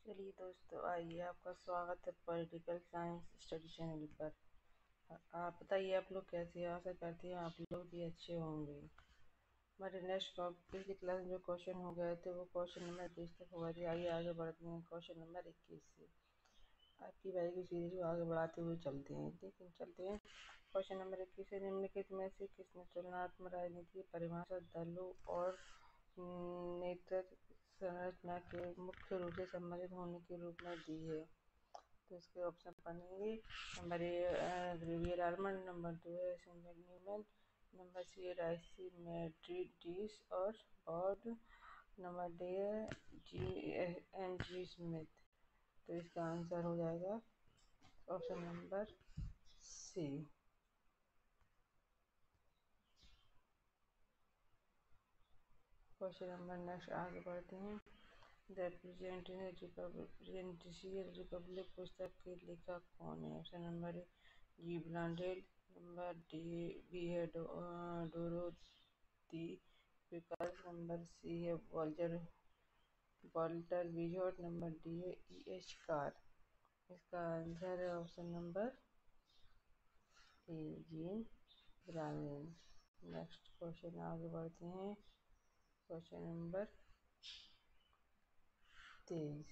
चलिए दोस्तों, आइए आपका स्वागत है पॉलिटिकल साइंस स्टडी चैनल पर। आप बताइए, आप लोग कैसे हैं? आशा करती हैं आप लोग भी अच्छे होंगे। हमारे नेक्स्ट पिछली क्लास में जो क्वेश्चन हो गए थे वो क्वेश्चन नंबर 20 तक हो गए थे। आइए आगे बढ़ते हैं क्वेश्चन नंबर 21 से। आपकी बारी की सीरीज को आगे बढ़ाते हुए चलते हैं क्वेश्चन नंबर 21 से। निम्नलिखित में से किसने तुलनात्मक राजनीति की परिभाषा दलों और नेतृत्व संरचना के मुख्य रूप से संबंधित होने के रूप में दी है? तो इसके ऑप्शन पढ़ेंगे। नंबर ए ग्रेवियर आर्मंड, नंबर 2 है सेंजर न्यूमैन, नंबर सी है राइसी मैड्रिडीस और बॉर्ड, नंबर डी है जी स्मिथ। तो इसका आंसर हो जाएगा option number C. Question number next आगे बढ़ते हैं। द प्रेसिडेंशियल रिपब्लिक पुस्तक के लेखक कौन है? Option number A G Blondel, number D B है डोरोथी विकल्प, नंबर सी है वॉल्टर विजोट, नंबर डी है ई एच कार। इसका आंसर है option number A Jean Blondel. Next question आगे बढ़ते हैं। Question number 23।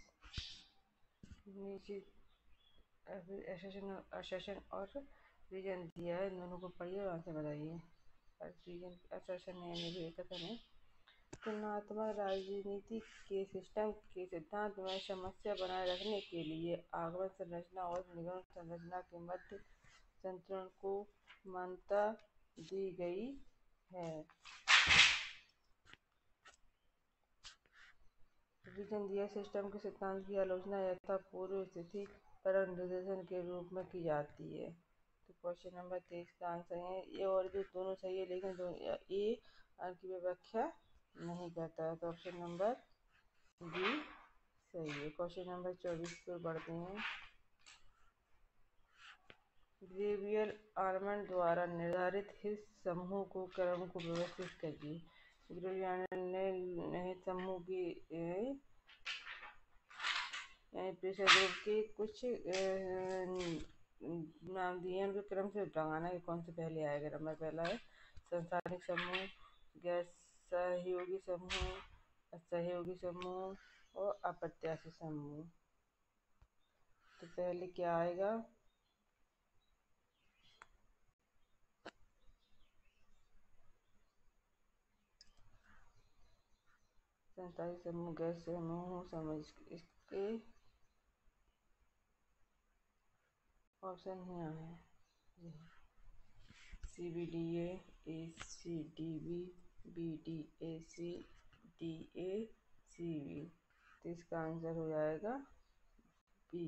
नीचे एसेशन और रीजन दिया है, इन दोनों को पढ़िए और आंसर बताइए। रीजन एसेशन यानी कथन है। तुलनात्मक राजनीति के सिस्टम के सिद्धांत में समस्या बनाए रखने के लिए आगमन संरचना और निगम संरचना के मध्य संतुलन को मान्यता दी गई है। रीजन दिया सिस्टम के सिद्धांत की आलोचना यथा पूर्व स्थिति पर निर्देशन के रूप में की जाती है। तो क्वेश्चन नंबर 23 का आंसर है ये, और भी दोनों सही है लेकिन ये अंक की व्याख्या नहीं करता है। तो ऑप्शन नंबर बी सही है। क्वेश्चन नंबर 24 पर बढ़ते हैं। ग्रेवियर आर्मंड द्वारा निर्धारित हित समूह को क्रम को व्यवस्थित करिए। ग्रेवियर ने निहित समूह की प्रेशर ग्रुप के कुछ नाम दिए हैं, उनके क्रम से लगाना है कौन से पहले आएगा। नंबर पहला है संस्थानिक समूह, गैर सहयोगी समूह, असहयोगी समूह और अप्रत्याशित समूह। तो पहले क्या आएगा? संस्थानिक समूह, गैर समूह समझ। इसके ऑप्शन यहाँ है C B D A C D B, B D A C, D A C B. तो इसका आंसर हो जाएगा बी।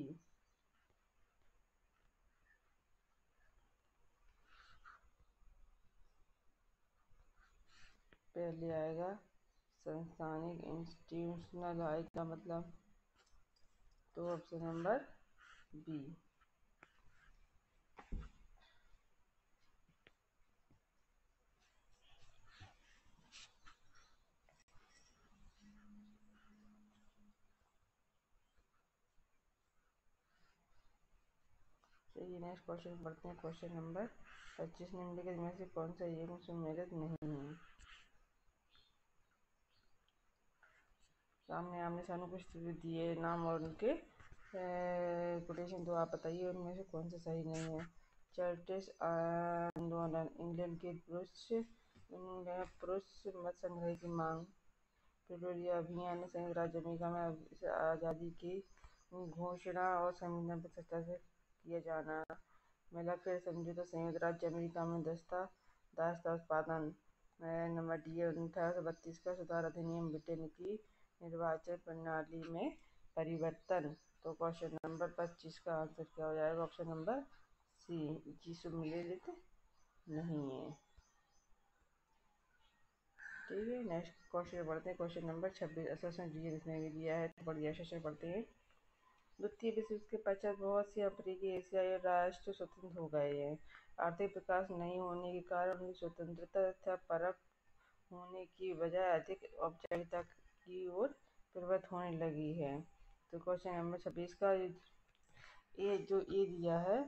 पहले आएगा संस्थानिक, इंस्टीट्यूशनल आएगा मतलब, तो ऑप्शन नंबर बी। चलिए नेक्स्ट क्वेश्चन पढ़ते हैं। Question number 25। निम्नलिखित में से कौन सा एक सुमेलित नहीं है? सामने आमने सामने कुछ दिए नाम और उनके कोटेशन, तो आप बताइए उनमें से कौन सा सही नहीं है। चर्टिस आंदोलन, इंग्लैंड के पुरुष मत संग्रह की मांग, प्रिटोरिया अभियान, संयुक्त राज्य अमेरिका में आज़ादी की घोषणा और संविधान पर हस्ताक्षर किया जाना, मेलाफेयर समझौता, संयुक्त राज्य अमेरिका में दास्ता उत्पादन, नंबर डी 1832 का सुधार अधिनियम, ब्रिटेन की निर्वाचन प्रणाली में परिवर्तन। तो क्वेश्चन नंबर 25 का आंसर क्या हो जाएगा? ऑप्शन नंबर सी जी सुमेलित नहीं है। ठीक है, नेक्स्ट क्वेश्चन पढ़ते हैं। Question number 26। असेसमेंट रीजन इसने भी दिया है, तो बढ़िया सेशन पढ़ते हैं। द्वितीय विश्व युद्ध के पश्चात बहुत सी अफ्रीकी एशियाई राष्ट्र स्वतंत्र हो गए हैं। आर्थिक विकास नहीं होने के कारण उनकी स्वतंत्रता तथा परख होने की बजाय अधिक औपचारिकता की ओर प्रवृत्त होने लगी है। तो क्वेश्चन नंबर 26 का ये जो ए दिया है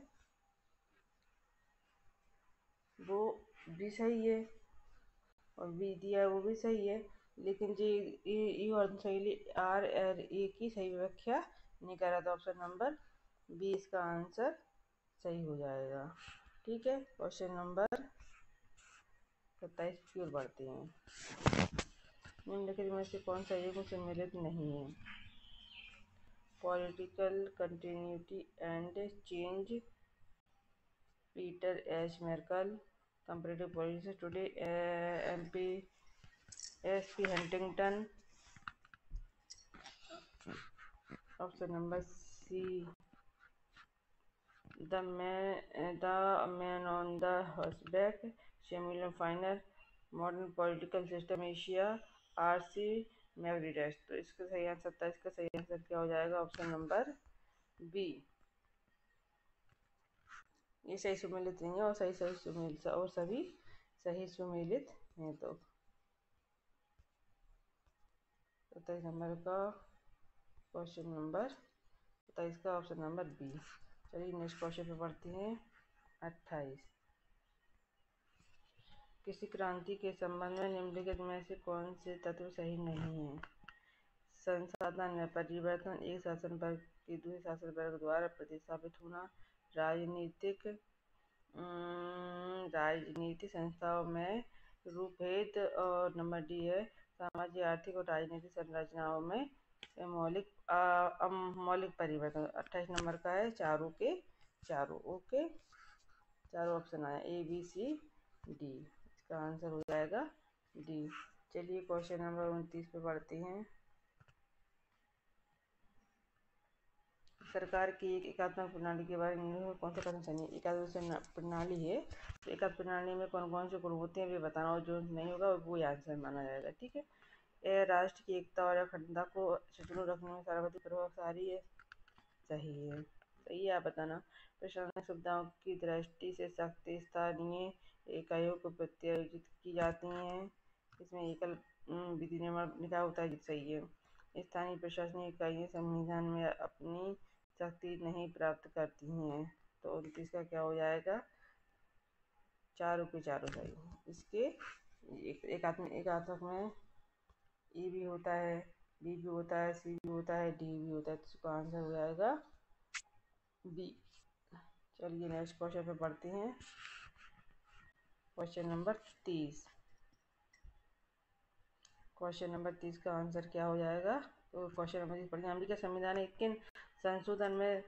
वो भी सही है और बी दिया है वो भी सही है, लेकिन जो ई और सही आर और ए की सही व्याख्या नहीं करा, तो ऑप्शन नंबर बी इसका आंसर सही हो जाएगा। ठीक है, क्वेश्चन नंबर 27 की ओर बढ़ते हैं। निम्नलिखित में से कौन सा युग्म सम्मिलित नहीं है? Political continuity and change, Peter H Merkl, comparative politics today, MP SP Huntington, option number C the man on the horseback, सेमिलर Finer, modern political system Asia, RC Macridis. तो इसका सही आंसर 27 का सही आंसर क्या हो जाएगा? Option number B. ये सही सुमेलित नहीं है और सही सुमेलित और सभी सही सुमेलित हैं। तो 27 नंबर का क्वेश्चन नंबर 27 का ऑप्शन नंबर बी। चलिए नेक्स्ट क्वेश्चन पे पढ़ते हैं। 28, किसी क्रांति के संबंध में निम्नलिखित में से कौन से तत्व सही नहीं है? संसाधन में परिवर्तन, एक शासन वर्ग के दूसरे शासन वर्ग द्वारा प्रतिस्थापित होना, राजनीतिक संस्थाओं में रूपभेद, और नंबर डी है सामाजिक आर्थिक और राजनीतिक संरचनाओं में मौलिक परिवर्तन। 28 नंबर का है चारों के चारों। ओके, चारों ऑप्शन आया ए बी सी डी, इसका आंसर हो जाएगा डी। चलिए क्वेश्चन नंबर 29 पे बढ़ते हैं। सरकार की एक एकात्मक प्रणाली के बारे में कौन सा कथन सही है? एकात्मक प्रणाली है तो एकात्मक प्रणाली में कौन कौन से गुण होते हैं वे बताना, और जो नहीं होगा वो आंसर माना जाएगा। ठीक है, यह राष्ट्र की एकता और अखंडता को सुदृढ़ रखने में सर्वाधिक प्रभावशाली है, सही है। सही है, आप बताना। प्रशासनिक सुविधाओं की दृष्टि से शक्ति स्थानीय इकाइयों को प्रत्यायोजित की जाती हैं, इसमें एकल विधि निर्माण लिखा होता है, सही है। स्थानीय प्रशासनिक इकाइयाँ संविधान में अपनी शक्ति नहीं प्राप्त करती हैं, तो 29 का क्या हो जाएगा? चारों के चारों सही। इसके एकात्मक में ए भी होता है, बी भी होता है, सी भी होता है, डी भी होता है, तो इसका आंसर हो जाएगा बी। चलिए नेक्स्ट क्वेश्चन पे पढ़ते हैं। Question number 30। क्वेश्चन नंबर 30 का आंसर क्या हो जाएगा? तो क्वेश्चन नंबर 30 पढ़िए। अमेरिका संविधान के किन संशोधन में